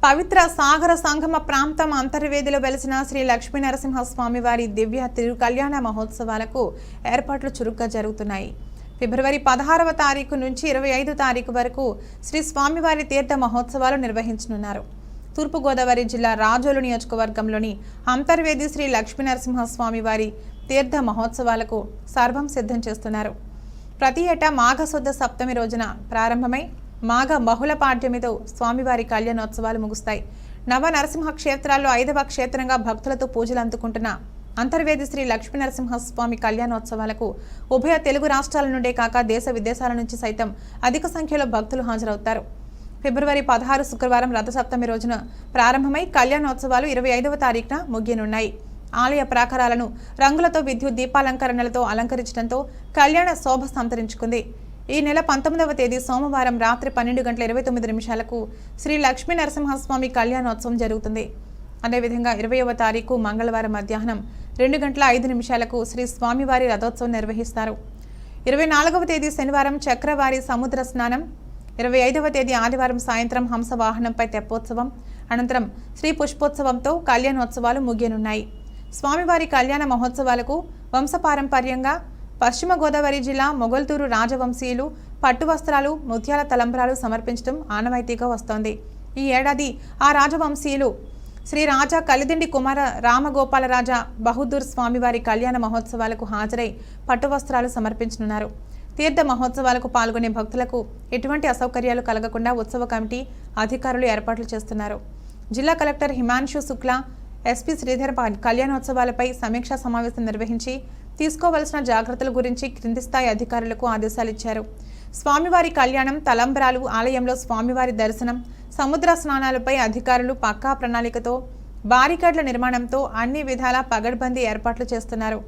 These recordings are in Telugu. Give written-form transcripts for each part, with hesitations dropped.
పవిత్ర సాగర సంగమ ప్రాంతం అంతర్వేదిలో వెలిసిన శ్రీ లక్ష్మీ నరసింహస్వామి వారి దివ్య తిరు కళ్యాణ మహోత్సవాలకు ఏర్పాట్లు చురుగ్గా జరుగుతున్నాయి. ఫిబ్రవరి 16వ తారీఖు నుంచి 25వ తారీఖు వరకు శ్రీ స్వామివారి తీర్థ మహోత్సవాలు నిర్వహించనున్నారు. తూర్పుగోదావరి జిల్లా రాజోలు నియోజకవర్గంలోని అంతర్వేది శ్రీ లక్ష్మీ నరసింహస్వామి వారి తీర్థ మహోత్సవాలకు సర్వం సిద్ధం చేస్తున్నారు. ప్రతి ఏటా మాఘశుద్ధ సప్తమి రోజున ప్రారంభమై మాఘ బహుళ పాడ్యమితో స్వామివారి కళ్యాణోత్సవాలు ముగుస్తాయి. నవ నరసింహ క్షేత్రాల్లో 5వ క్షేత్రంగా భక్తులతో పూజలు అందుకుంటున్న అంతర్వేది శ్రీ లక్ష్మీ నరసింహస్వామి కళ్యాణోత్సవాలకు ఉభయ తెలుగు రాష్ట్రాల నుండే కాక దేశ విదేశాల నుంచి సైతం అధిక సంఖ్యలో భక్తులు హాజరవుతారు. ఫిబ్రవరి 16 శుక్రవారం రథసప్తమి రోజున ప్రారంభమై కళ్యాణోత్సవాలు 25వ తారీఖున ముగియనున్నాయి. ఆలయ ప్రాకారాలను రంగులతో విద్యుత్ దీపాలంకరణలతో అలంకరించడంతో కళ్యాణ శోభ సంతరించుకుంది. ఈ నెల 19వ తేదీ సోమవారం రాత్రి 12:29 శ్రీ లక్ష్మీ నరసింహస్వామి కళ్యాణోత్సవం జరుగుతుంది. అదేవిధంగా 20వ తారీఖు మంగళవారం మధ్యాహ్నం 2:05 శ్రీ స్వామివారి రథోత్సవం నిర్వహిస్తారు. 24వ తేదీ శనివారం చక్రవారి సముద్ర స్నానం, 25వ తేదీ ఆదివారం సాయంత్రం హంస వాహనంపై తెప్పోత్సవం, అనంతరం శ్రీ పుష్పోత్సవంతో కళ్యాణోత్సవాలు ముగియనున్నాయి. స్వామివారి కళ్యాణ మహోత్సవాలకు వంశపారంపర్యంగా పశ్చిమ గోదావరి జిల్లా మొగల్తూరు రాజవంశీయులు పట్టు వస్త్రాలు, ముత్యాల తలంబ్రాలు సమర్పించడం ఆనవాయితీగా వస్తోంది. ఈ ఏడాది ఆ రాజవంశీయులు శ్రీ రాజా కలిదిండి కుమార రామగోపాలరాజా బహదూర్ స్వామివారి కళ్యాణ మహోత్సవాలకు హాజరై పట్టు వస్త్రాలు సమర్పించనున్నారు. తీర్థ మహోత్సవాలకు పాల్గొనే భక్తులకు ఎటువంటి అసౌకర్యాలు కలగకుండా ఉత్సవ కమిటీ అధికారులు ఏర్పాట్లు చేస్తున్నారు. జిల్లా కలెక్టర్ హిమాంశు శుక్లా, ఎస్పీ శ్రీధర్ కళ్యాణోత్సవాలపై సమీక్షా సమావేశం నిర్వహించి తీసుకోవలసిన జాగ్రత్తల గురించి క్రింది స్థాయి అధికారులకు ఆదేశాలిచ్చారు. స్వామివారి కళ్యాణం, తలంబ్రాలు, ఆలయంలో స్వామివారి దర్శనం, సముద్ర స్నానాలపై అధికారులు పక్కా ప్రణాళికతో బారికేడ్ల నిర్మాణంతో అన్ని విధాలా పగడ్బందీ ఏర్పాట్లు చేస్తున్నారు.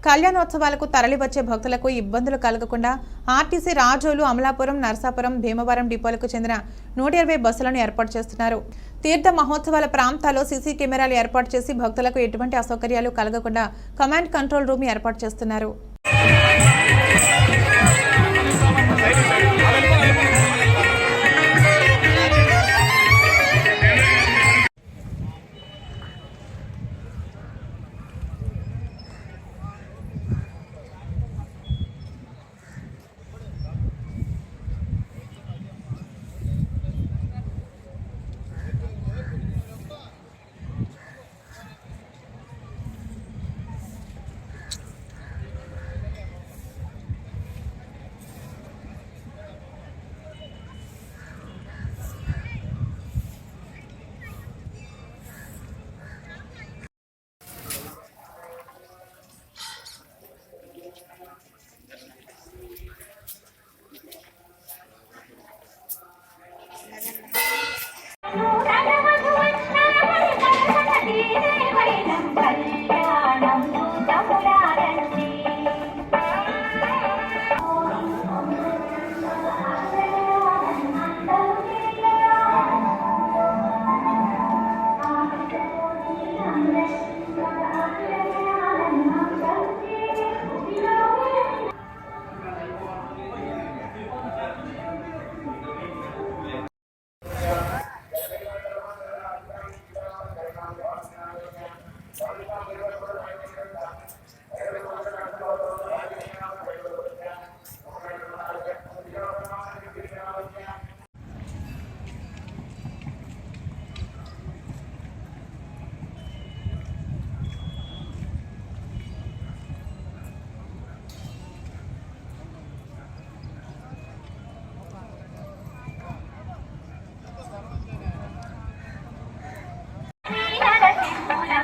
కళ్యాణోత్సవాలకు తరలివచ్చే భక్తులకు ఇబ్బందులు కలగకుండా ఆర్టీసీ రాజోలు, అమలాపురం, నరసాపురం, భీమవరం డిపోలకు చెందిన 120 బస్సులను ఏర్పాటు చేస్తున్నారు. తీర్థ మహోత్సవాల ప్రాంతాల్లో సీసీ కెమెరాలు ఏర్పాటు చేసి భక్తులకు ఎటువంటి అసౌకర్యాలు కలగకుండా కమాండ్ కంట్రోల్ రూమ్ ఏర్పాటు చేస్తున్నారు.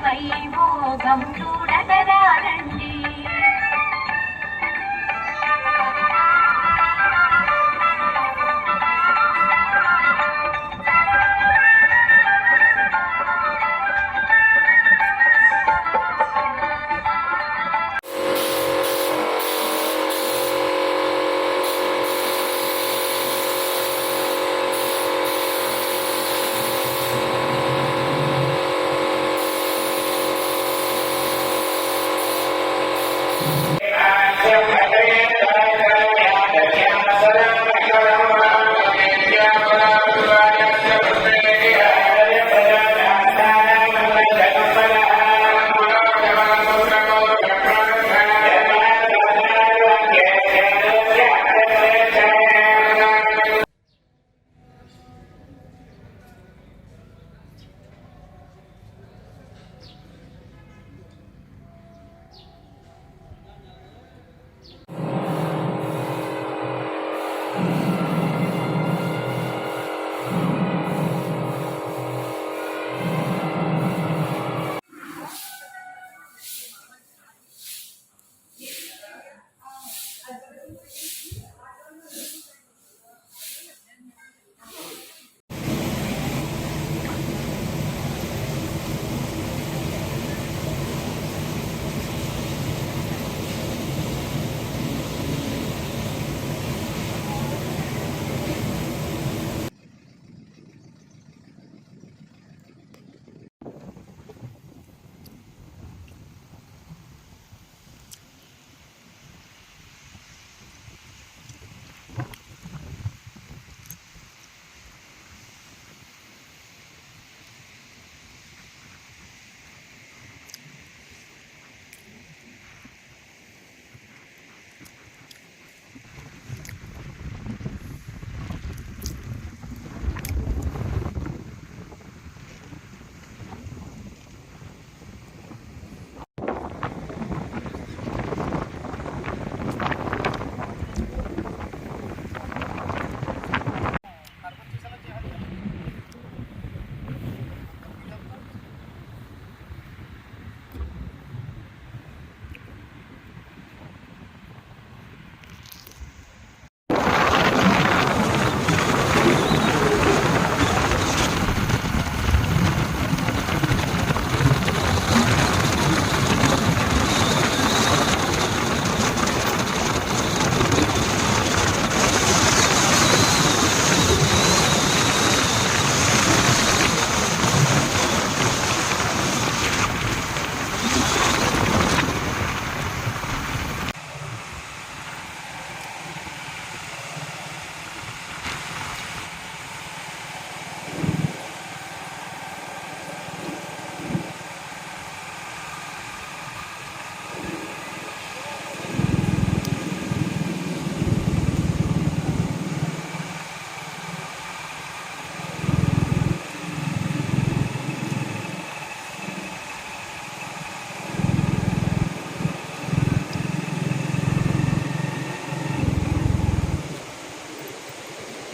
వైభోగం చూడగరారండి.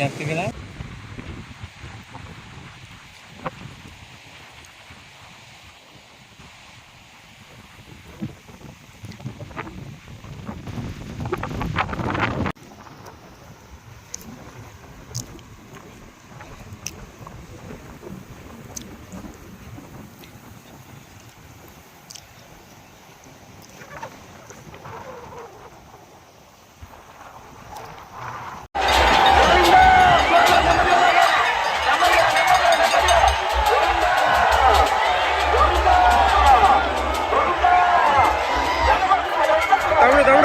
కదా.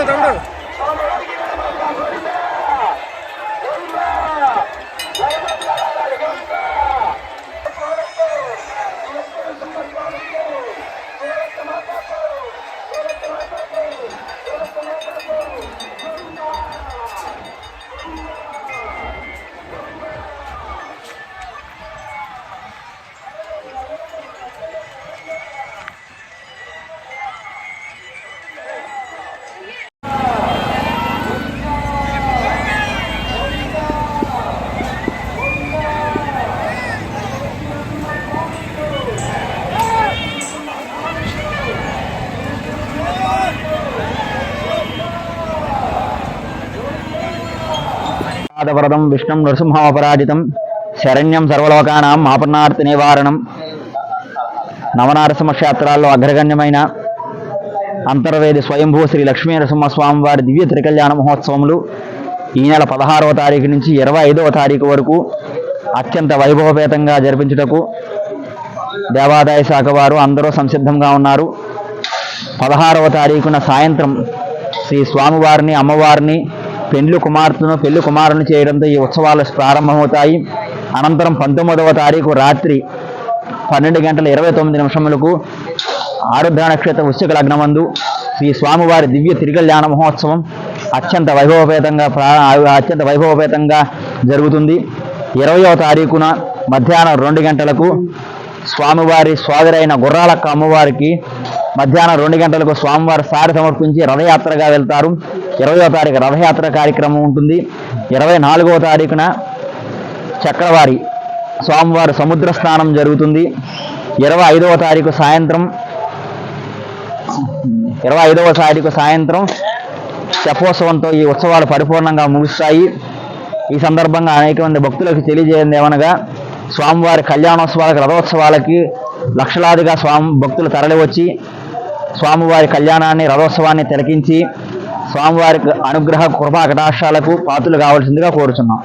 తమ్ముడు పాదవరదం విష్ణుం నృసింహాపరాజితం శరణ్యం సర్వలోకానాం ఆపన్నార్తి నివారణం. నవనారసింహ క్షేత్రాల్లో అగ్రగణ్యమైన అంతర్వేది స్వయంభూ శ్రీ లక్ష్మీ నరసింహస్వామి వారి దివ్య త్రికళ్యాణ మహోత్సవములు ఈ నెల 16వ తారీఖు నుంచి 25వ తారీఖు వరకు అత్యంత వైభవపేతంగా జరిపించుటకు దేవాదాయ శాఖ వారు అందరూ సంసిద్ధంగా ఉన్నారు. 16వ తారీఖున సాయంత్రం శ్రీ స్వామివారిని అమ్మవారిని పెళ్లి కుమారుని చేయడంతో ఈ ఉత్సవాలు ప్రారంభమవుతాయి. అనంతరం 19వ తారీఖు రాత్రి 12:29 ఆరుద్ర నక్షత్ర వృశ్చిక లగ్నమందు శ్రీ స్వామివారి దివ్య తిరుకల్యాణ మహోత్సవం అత్యంత వైభవపేతంగా జరుగుతుంది. 20వ తారీఖున మధ్యాహ్నం 2 గంటలకు స్వామివారి సోదరైన గుర్రాలక్క అమ్మవారికి మధ్యాహ్నం 2 గంటలకు స్వామివారి సారి సమర్పించి రథయాత్రగా వెళ్తారు. 20వ తారీఖు రథయాత్ర కార్యక్రమం ఉంటుంది. 24వ తారీఖున చక్రవారి స్వామివారి సముద్ర స్నానం జరుగుతుంది. 25వ తారీఖు సాయంత్రం తెప్పోత్సవంతో ఈ ఉత్సవాలు పరిపూర్ణంగా ముగుస్తాయి. ఈ సందర్భంగా అనేక మంది భక్తులకు తెలియజేయండి ఏమనగా స్వామివారి కళ్యాణోత్సవాలకు రథోత్సవాలకి లక్షలాదిగా భక్తులు తరలివచ్చి స్వామివారి కళ్యాణాన్ని రథోత్సవాన్ని తిలకించి స్వామివారి అనుగ్రహ కృపా కటాక్షాలకు పాత్రలు కావాల్సిందిగా కోరుచున్నాం.